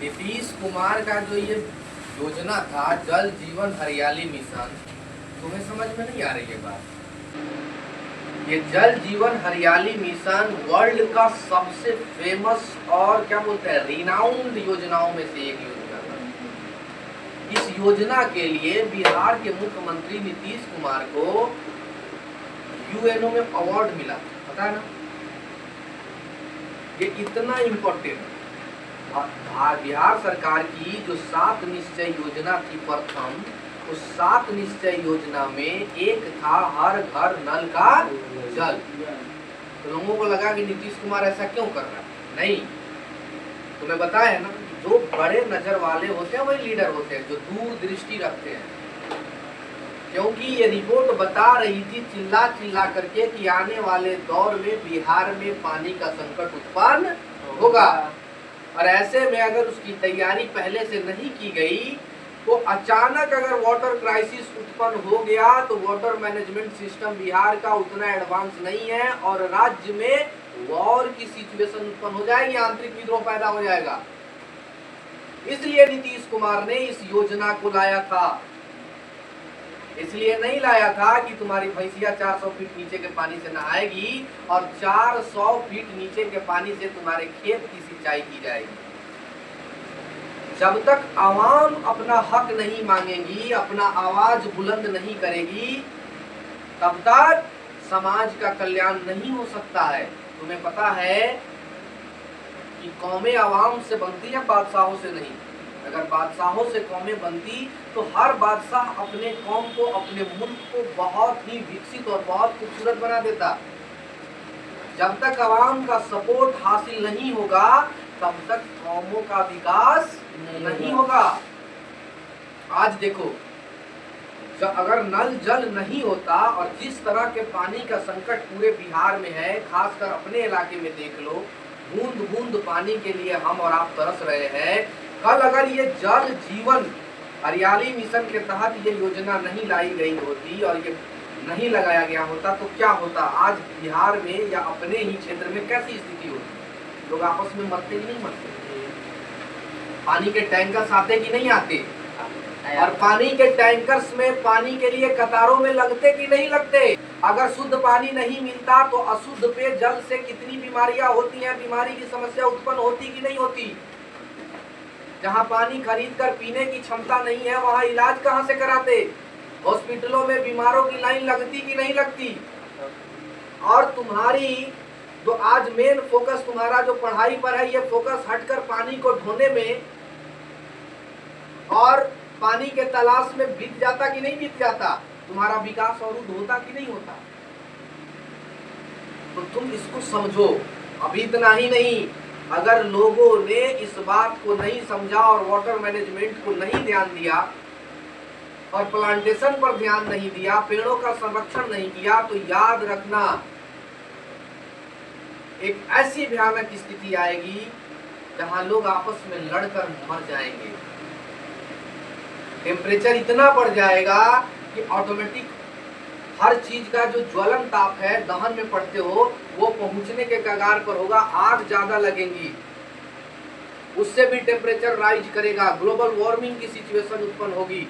नीतीश कुमार का जो ये योजना था जल जीवन हरियाली मिशन, तुम्हें समझ में नहीं आ रही है बात। ये जल जीवन हरियाली मिशन वर्ल्ड का सबसे फेमस और क्या बोलते हैं रिनाउंड योजनाओं में से एक योजना था। इस योजना के लिए बिहार के मुख्यमंत्री नीतीश कुमार को यूएनओ में अवार्ड मिला, पता है ना। ये इतना इम्पोर्टेंट बिहार सरकार की जो 7 निश्चय योजना थी प्रथम, उस 7 निश्चय योजना में एक था हर घर नल का जल। तो लोगों को लगा कि नीतीश कुमार ऐसा क्यों कर रहा है, नहीं, तुम्हें बताया ना, जो बड़े नजर वाले होते हैं वही लीडर होते हैं, जो दूरदृष्टि रखते हैं। क्योंकि ये रिपोर्ट बता रही थी चिल्ला चिल्ला करके कि आने वाले दौर में बिहार में पानी का संकट उत्पन्न होगा, और ऐसे में अगर उसकी तैयारी पहले से नहीं की गई तो अचानक अगर वाटर क्राइसिस उत्पन्न हो गया तो वाटर मैनेजमेंट सिस्टम बिहार का उतना एडवांस नहीं है और राज्य में वॉर की सिचुएशन उत्पन्न हो जाएगी, आंतरिक विद्रोह पैदा हो जाएगा। इसलिए नीतीश कुमार ने इस योजना को लाया था। इसलिए नहीं लाया था कि तुम्हारी भैंसिया 400 फीट नीचे के पानी से नहाएगी और 400 फीट नीचे के पानी से तुम्हारे खेत की सिंचाई की जाएगी। जब तक आवाम अपना हक नहीं मांगेगी, अपना आवाज बुलंद नहीं करेगी, तब तक समाज का कल्याण नहीं हो सकता है। तुम्हें पता है कि कौमें आवाम से बनती है, बादशाहों से नहीं। अगर बादशाहों से कौमें बनती तो हर बादशाह अपने कौम को, अपने मुल्क को बहुत ही विकसित और बहुत खूबसूरत बना देता। जब तक आवाम का सपोर्ट हासिल नहीं होगा तब तक कौमों का विकास नहीं होगा। आज देखो, अगर नल जल नहीं होता और जिस तरह के पानी का संकट पूरे बिहार में है, खासकर अपने इलाके में देख लो, बूंद बूंद पानी के लिए हम और आप तरस रहे हैं। कल अगर ये जल जीवन हरियाली मिशन के तहत ये योजना नहीं लाई गई होती और ये नहीं लगाया गया होता तो क्या होता? आज बिहार में या अपने ही क्षेत्र में कैसी स्थिति होती? लोग आपस में मरते कि नहीं मरते? पानी के टैंकर्स आते कि नहीं आते? और पानी के टैंकर्स में पानी के लिए कतारों में लगते कि नहीं लगते? अगर शुद्ध पानी नहीं मिलता तो अशुद्ध पेय जल से कितनी बीमारियां होती हैं, बीमारी की समस्या उत्पन्न होती कि नहीं होती? जहां पानी खरीद कर पीने की क्षमता नहीं है वहां इलाज कहां से कराते? हॉस्पिटलों में बीमारों की लाइन लगती कि नहीं लगती? और तुम्हारी जो आज मेन फोकस तुम्हारा जो पढ़ाई पर है, ये फोकस हटकर पानी को ढोने में और पानी के तलाश में बीत जाता कि नहीं बीत जाता? तुम्हारा विकास अवरुद्ध होता कि नहीं होता? तो तुम इसको समझो। अभी इतना ही नहीं, अगर लोगों ने इस बात को नहीं समझा और वाटर मैनेजमेंट को नहीं ध्यान दिया और प्लांटेशन पर ध्यान नहीं दिया, पेड़ों का संरक्षण नहीं किया, तो याद रखना एक ऐसी भयानक स्थिति आएगी जहां लोग आपस में लड़कर मर जाएंगे। टेम्परेचर इतना बढ़ जाएगा कि ऑटोमेटिक हर चीज का जो ज्वलन ताप है, दहन में पड़ते हो, वो पहुंचने के कगार पर होगा। आग ज्यादा लगेंगी, उससे भी टेम्परेचर राइज करेगा, ग्लोबल वार्मिंग की सिचुएशन उत्पन्न होगी,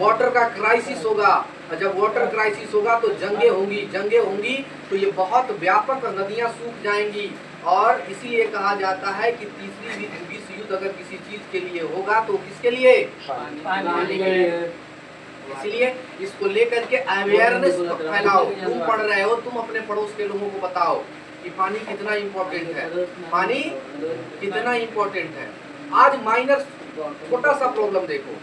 वाटर का क्राइसिस होगा, और जब वाटर क्राइसिस होगा तो जंगें होंगी तो ये बहुत व्यापक नदियां सूख जाएंगी। और इसीलिए कहा जाता है कि तीसरी विश्व युद्ध अगर किसी चीज के लिए होगा तो किसके लिए? पानी के लिए। इसलिए इसको लेकर के अवेयरनेस फैलाओ। तुम पढ़ रहे हो, तुम अपने पड़ोस के लोगों को बताओ कि पानी कितना इम्पोर्टेंट है, पानी कितना इम्पोर्टेंट है। आज माइनर छोटा सा प्रॉब्लम देखो,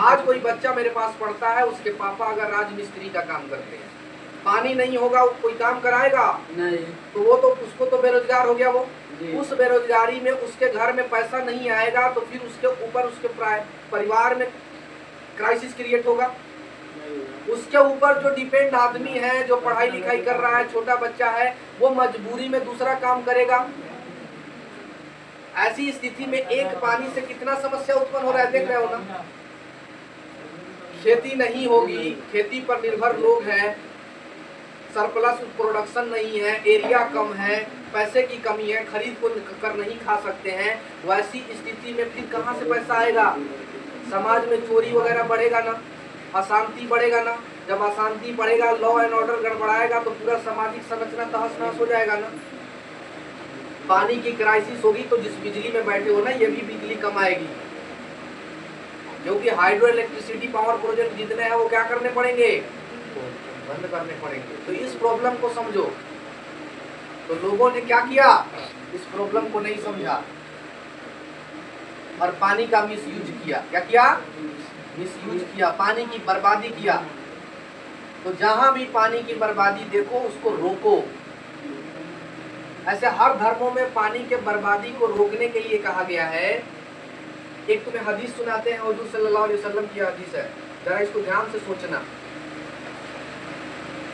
आज कोई बच्चा मेरे पास पढ़ता है, उसके पापा अगर राजमिस्त्री का काम करते हैं, पानी नहीं होगा कोई काम कराएगा नहीं, तो वो तो उसको तो बेरोजगार हो गया। वो उस बेरोजगारी में उसके घर में पैसा नहीं आएगा तो फिर उसके ऊपर उसके परिवार में क्राइसिस क्रिएट होगा। उसके ऊपर जो डिपेंड आदमी है, जो पढ़ाई लिखाई कर रहा है, छोटा बच्चा है, वो मजबूरी में दूसरा काम करेगा। ऐसी स्थिति में एक पानी से कितना समस्या उत्पन्न हो रहा है, देख रहे हो ना। खेती नहीं होगी, खेती पर निर्भर लोग हैं, सरप्लस प्रोडक्शन नहीं है, एरिया कम है, पैसे की कमी है, खरीद को कर नहीं खा सकते हैं, वैसी स्थिति में फिर कहाँ से पैसा आएगा? समाज में चोरी वगैरह बढ़ेगा ना, अशांति बढ़ेगा ना। जब अशांति बढ़ेगा, लॉ एंड ऑर्डर गड़बड़ाएगा तो पूरा सामाजिक संरचना तहस नहस हो जाएगा ना। पानी की क्राइसिस होगी तो जिस बिजली में बैठे हो ना, ये भी बिजली कम आएगी, क्योंकि हाइड्रो इलेक्ट्रिसिटी पावर प्रोजेक्ट जितने हैं वो क्या करने पड़ेंगे? बंद करने पड़ेंगे। तो इस प्रॉब्लम को समझो। तो लोगों ने क्या किया? इस प्रॉब्लम को नहीं समझा और पानी का मिसयूज किया। क्या किया? मिसयूज किया, पानी की बर्बादी किया। तो जहां भी पानी की बर्बादी देखो उसको रोको। ऐसे हर धर्मों में पानी के बर्बादी को रोकने के लिए कहा गया है। एक तुम्हें हदीस सुनाते हैं, हुजूर सल्लल्लाहु अलैहि वसल्लम की हदीस है, जरा इसको ध्यान से सोचना।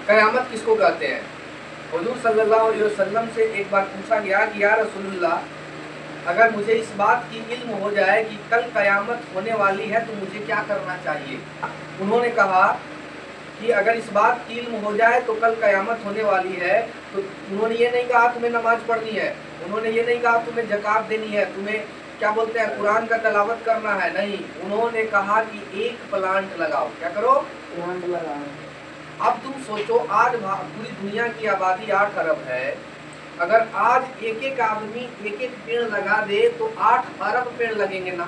कयामत किसको कहते हैं? हुजूर सल्लल्लाहु अलैहि वसल्लम से एक बार पूछा गया कि या रसूलुल्लाह, अगर मुझे इस बात की इल्म हो जाए कि कल कयामत होने वाली है तो मुझे क्या करना चाहिए? उन्होंने कहा कि अगर इस बात की इल्म हो जाए तो कल कयामत होने वाली है, तो उन्होंने ये नहीं कहा तुम्हें नमाज पढ़नी है, उन्होंने ये नहीं कहा तुम्हें ज़कात देनी है, तुम्हें क्या बोलते हैं कुरान का तलावत करना है, नहीं। उन्होंने कहा कि एक प्लांट लगाओ। क्या करो? प्लांट लगाओ। अब तुम सोचो, आज पूरी दुनिया की आबादी 8 अरब है। अगर आज एक एक आदमी एक एक पेड़ लगा दे तो 8 अरब पेड़ लगेंगे ना।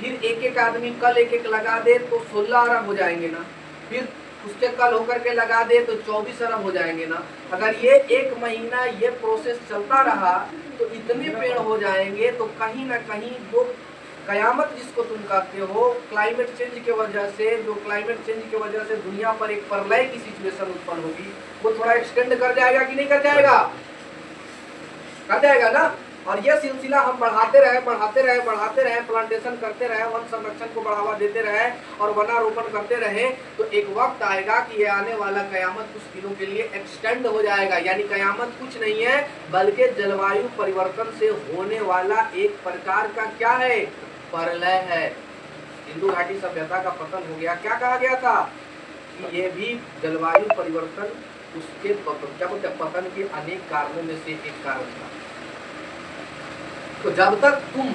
फिर एक एक आदमी कल एक एक लगा दे तो 16 अरब हो जाएंगे ना। फिर उसके कल होकर के लगा दे तो 24 अरब हो जाएंगे ना। अगर ये एक महीना ये प्रोसेस चलता रहा तो इतने पेड़ हो जाएंगे। तो कहीं ना कहीं वो कयामत जिसको तुम कहते हो, क्लाइमेट चेंज की वजह से, जो क्लाइमेट चेंज की वजह से दुनिया पर एक प्रलय की सिचुएशन उत्पन्न होगी, वो थोड़ा एक्सटेंड कर जाएगा कि नहीं कर जाएगा? कर जाएगा ना। और ये सिलसिला हम बढ़ाते रहे, प्लांटेशन करते रहे, वन संरक्षण को बढ़ावा देते रहे और वनारोपण करते रहे, तो एक वक्त आएगा कि ये आने वाला कयामत कुछ दिनों के लिए एक्सटेंड हो जाएगा। यानी कयामत कुछ नहीं है बल्कि जलवायु परिवर्तन से होने वाला एक प्रकार का क्या है? प्रलय है। सिंधु घाटी सभ्यता का पतन हो गया। क्या कहा गया था? कि ये भी जलवायु परिवर्तन उसके क्या बोलते हैं पतन के अनेक कारणों में से एक कारण था। तो जब तक तुम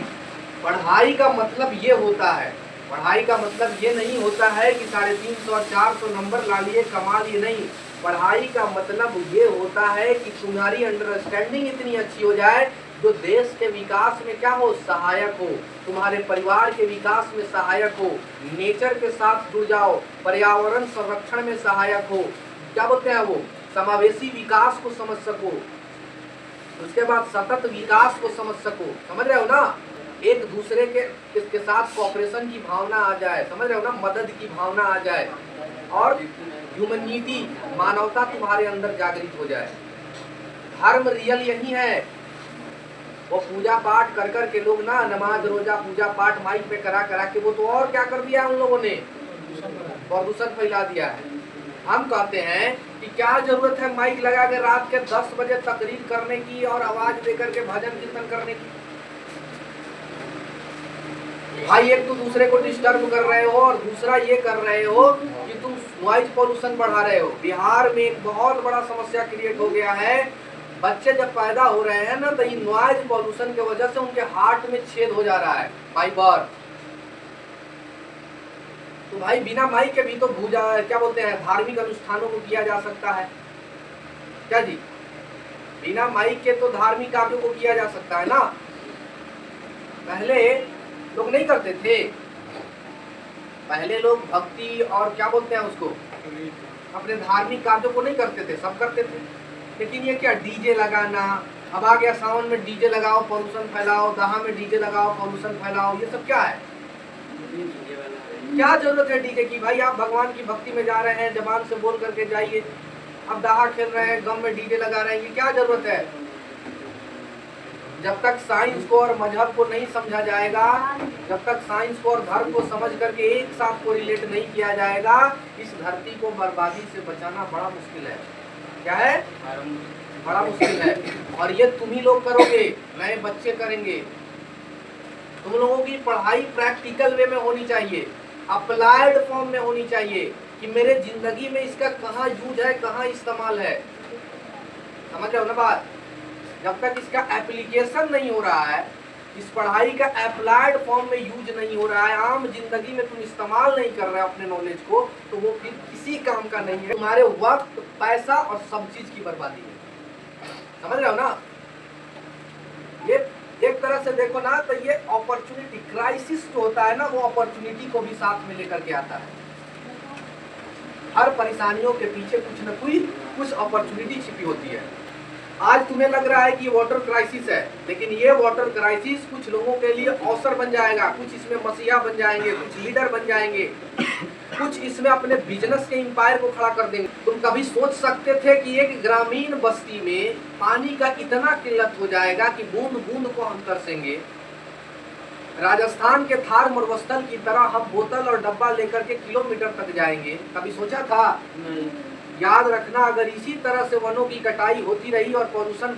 पढ़ाई का मतलब ये होता है, पढ़ाई का मतलब ये नहीं होता है कि 350 और 400 नंबर ला लिए कमा लिए, नहीं। पढ़ाई का मतलब ये होता है कि तुम्हारी अंडरस्टैंडिंग इतनी अच्छी हो जाए जो देश के विकास में क्या हो? सहायक हो, तुम्हारे परिवार के विकास में सहायक हो, नेचर के साथ जुड़ जाओ, पर्यावरण संरक्षण में सहायक हो, क्या बोलते हैं वो, समावेशी विकास को समझ सको, उसके बाद सतत विकास को समझ सको। समझ रहे हो ना? एक दूसरे के साथ कोऑपरेशन की भावना आ जाए, समझ रहे हो ना? मदद की भावना आ जाए और ह्यूमैनिटी, मानवता तुम्हारे अंदर जागृत हो जाए। धर्म रियल यही है। वो पूजा पाठ कर कर के लोग ना, नमाज रोजा पूजा पाठ माइक पे करा करा के वो तो और क्या कर दिया उन लोगों ने? प्रदूषण फैला दिया है। हम कहते हैं कि क्या जरूरत है माइक लगा के रात के 10 बजे तकरीर करने की और आवाज देकर के भजन कीर्तन करने की? भाई एक तो दूसरे को डिस्टर्ब कर रहे हो और दूसरा ये कर रहे हो कि तुम नॉइज पॉल्यूशन बढ़ा रहे हो। बिहार में एक बहुत बड़ा समस्या क्रिएट हो गया है। बच्चे जब पैदा हो रहे हैं ना, तो ये नॉइज पॉल्यूशन की वजह से उनके हार्ट में छेद हो जा रहा है बाई बार। तो भाई बिना माइक के भी तो पूजा क्या बोलते हैं धार्मिक अनुष्ठानों को किया जा सकता है। क्या जी? बिना माइक के तो धार्मिक कार्यों को किया जा सकता है ना। पहले लोग नहीं करते थे। पहले लोग भक्ति और क्या बोलते हैं उसको, अपने धार्मिक कार्यों को नहीं करते थे, सब करते थे। लेकिन ये क्या डीजे लगाना, अब आ गया सावन में डीजे लगाओ पॉल्यूशन फैलाओ, दहा में डीजे लगाओ पॉल्यूशन फैलाओ, ये सब क्या है? क्या जरूरत है डीजे की? भाई आप भगवान की भक्ति में जा रहे हैं, जबान से बोल करके जाइए। अब दहा खेल रहे हैं, गम में डीजे लगा रहे हैं, ये क्या जरूरत है? जब तक साइंस को और मजहब को नहीं समझा जाएगा, जब तक साइंस को और धर्म को समझ करके एक साथ को रिलेट नहीं किया जाएगा, इस धरती को बर्बादी से बचाना बड़ा मुश्किल है। क्या है? बड़ा मुश्किल है। और ये तुम ही लोग करोगे, नए बच्चे करेंगे। तुम लोगों की पढ़ाई प्रैक्टिकल वे में होनी चाहिए, अप्लाइड फॉर्म में होनी चाहिए। कि मेरे जिंदगी में इसका कहाँ यूज है, कहाँ इस्तेमाल है। समझ रहे हो ना बात। जब तक इसका एप्लीकेशन नहीं हो रहा है, इस पढ़ाई का अप्लाइड फॉर्म में यूज नहीं हो रहा है, आम जिंदगी में तुम इस्तेमाल नहीं कर रहे हो अपने नॉलेज को, तो वो फिर किसी काम का नहीं है, तुम्हारे वक्त, पैसा और सब चीज की बर्बादी है। समझ रहे हो ना। ये एक तरह से देखो ना तो ये अपॉर्चुनिटी, क्राइसिस जो होता है ना, वो अपॉर्चुनिटी को भी साथ में लेकर के आता है। हर परेशानियों के पीछे कुछ न कुछ अपॉर्चुनिटी छिपी होती है। आज तुम्हें लग रहा है कि ये वाटर क्राइसिस है, लेकिन ये वाटर क्राइसिस कुछ लोगों के लिए अवसर बन जाएगा, कुछ इसमें मसीहा बन जाएंगे, कुछ लीडर बन जाएंगे, कुछ इसमें अपने बिजनेस के एम्पायर को खड़ा कर देंगे। तुम कभी सोच सकते थे कि एक ग्रामीण बस्ती में पानी का इतना किल्लत हो जाएगा कि बूंद बूंद को हम तरसेंगे। राजस्थान के थार मरुस्थल की तरह हम बोतल और डब्बा लेकर के किलोमीटर तक जाएंगे। कभी सोचा था? नहीं। याद रखना, अगर इसी तरह से वनों की कटाई होती रही और पॉल्यूशन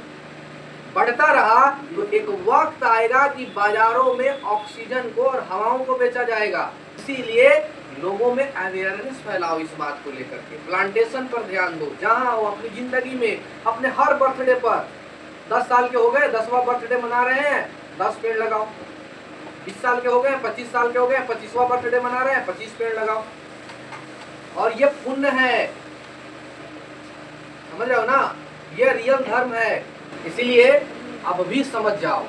बढ़ता रहा तो एक वक्त आएगा कि बाजारों में ऑक्सीजन को और हवाओं को बेचा जाएगा। इसीलिए लोगों में अवेयरनेस फैलाओ इस बात को लेकर के। प्लांटेशन पर ध्यान दो, जहां हो अपनी जिंदगी में, अपने हर बर्थडे पर, 10 साल के हो गए 10वां बर्थडे मना रहे हैं, 10 पेड़ लगाओ। 20 साल के हो गए, 25 साल के हो गए, 25वां बर्थडे मना रहे हैं, 25 पेड़ लगाओ। और ये पुण्य है, समझ रहे हो ना, ये रियल धर्म है। इसीलिए अब भी समझ जाओ,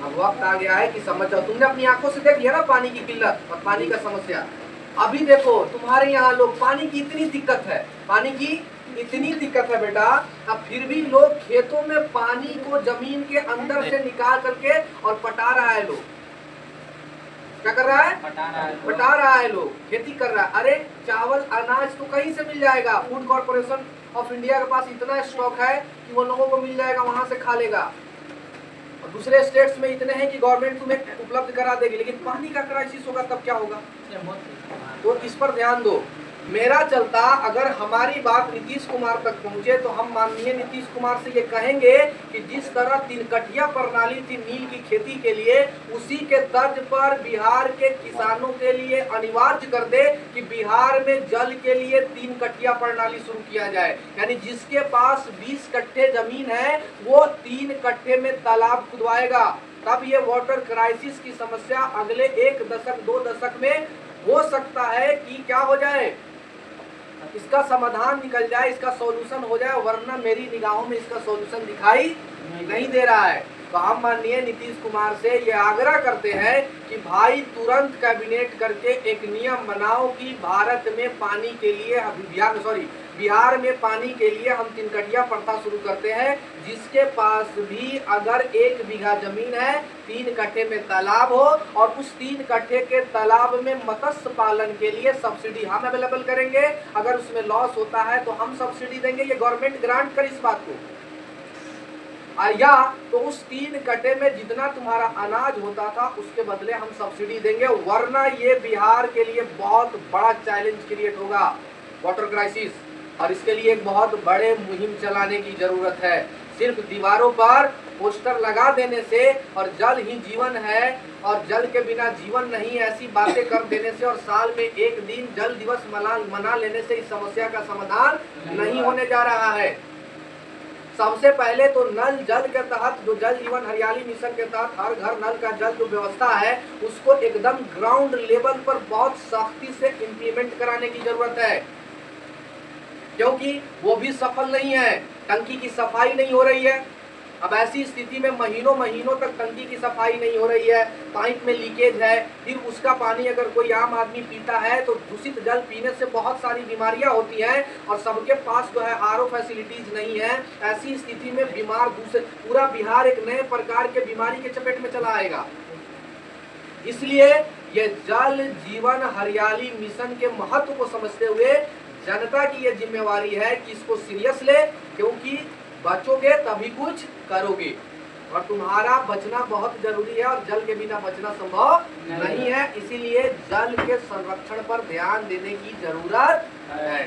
अब वक्त आ गया है कि समझ जाओ। तुमने अपनी आंखों से देख लिया ना पानी की किल्लत और पानी का समस्या। अभी देखो तुम्हारे यहाँ लोग, पानी की इतनी दिक्कत है, पानी की इतनी दिक्कत है बेटा, अब फिर भी लोग खेतों में पानी को जमीन के अंदर से निकाल करके और पटा रहा है। लोग क्या कर रहा है? पटा रहा है लोग, खेती कर रहा है। अरे चावल अनाज तो कहीं से मिल जाएगा, फूड कॉर्पोरेशन ऑफ इंडिया के पास इतना स्टॉक है कि वो लोगों को मिल जाएगा, वहां से खा लेगा। और दूसरे स्टेट्स में इतने हैं कि गवर्नमेंट तुम्हें उपलब्ध करा देगी, लेकिन पानी का क्राइसिस होगा तब क्या होगा? तो इस पर ध्यान दो। मेरा चलता, अगर हमारी बात नीतीश कुमार तक पहुंचे तो हम माननीय नीतीश कुमार से ये कहेंगे कि जिस तरह 3 कटिया प्रणाली थी नील की खेती के लिए, उसी के तर्ज पर बिहार के किसानों के लिए अनिवार्य कर दे कि बिहार में जल के लिए 3 कटिया प्रणाली शुरू किया जाए। यानी जिसके पास 20 कट्ठे जमीन है वो 3 कट्ठे में तालाब खुदवाएगा। तब ये वाटर क्राइसिस की समस्या अगले 1 दशक 2 दशक में हो सकता है कि क्या हो जाए, इसका समाधान निकल जाए, इसका सॉल्यूशन हो जाए। वरना मेरी निगाहों में इसका सॉल्यूशन दिखाई नहीं दे रहा है। तो हम माननीय नीतीश कुमार से ये आग्रह करते हैं कि भाई तुरंत कैबिनेट करके एक नियम बनाओ कि भारत में पानी के लिए, बिहार में पानी के लिए हम 3 कटिया प्रथा शुरू करते हैं। जिसके पास भी अगर 1 बीघा जमीन है, 3 कट्ठे में तालाब हो, और उस 3 कट्ठे के तालाब में मत्स्य पालन के लिए सब्सिडी हम अवेलेबल करेंगे। अगर उसमें लॉस होता है तो हम सब्सिडी देंगे, ये गवर्नमेंट ग्रांट करे इस बात को। या तो उस 3 कट्ठे में जितना तुम्हारा अनाज होता था उसके बदले हम सब्सिडी देंगे। वरना ये बिहार के लिए बहुत बड़ा चैलेंज क्रिएट होगा, वाटर क्राइसिस। और इसके लिए एक बहुत बड़े मुहिम चलाने की जरूरत है। सिर्फ दीवारों पर पोस्टर लगा देने से और जल ही जीवन है और जल के बिना जीवन नहीं, ऐसी बातें कर देने से और साल में 1 दिन जल दिवस मना लेने से इस समस्या का समाधान नहीं होने जा रहा है। सबसे पहले तो नल जल के तहत, जो जल जीवन हरियाली मिशन के तहत हर घर नल का जल जो व्यवस्था है, उसको एकदम ग्राउंड लेवल पर बहुत सख्ती से इम्प्लीमेंट कराने की जरूरत है। क्योंकि वो भी सफल नहीं है, टंकी की सफाई नहीं हो रही है। अब ऐसी स्थिति में महीनों महीनों तक टंकी की सफाई नहीं हो रही है, पाइप में लीकेज है, फिर उसका पानी अगर कोई आम आदमी पीता है तो दूषित जल पीने से बहुत सारी बीमारियां होती हैं और सबके पास जो है आरओ फैसिलिटीज नहीं है। ऐसी स्थिति में बीमार पूरा बिहार एक नए प्रकार के बीमारी के चपेट में चला आएगा। इसलिए ये जल जीवन हरियाली मिशन के महत्व को समझते हुए जनता की ये जिम्मेवारी है कि इसको सीरियस ले, क्योंकि बचोगे तभी कुछ करोगे और तुम्हारा बचना बहुत जरूरी है और जल के बिना बचना संभव नहीं है। इसीलिए जल के संरक्षण पर ध्यान देने की जरूरत है।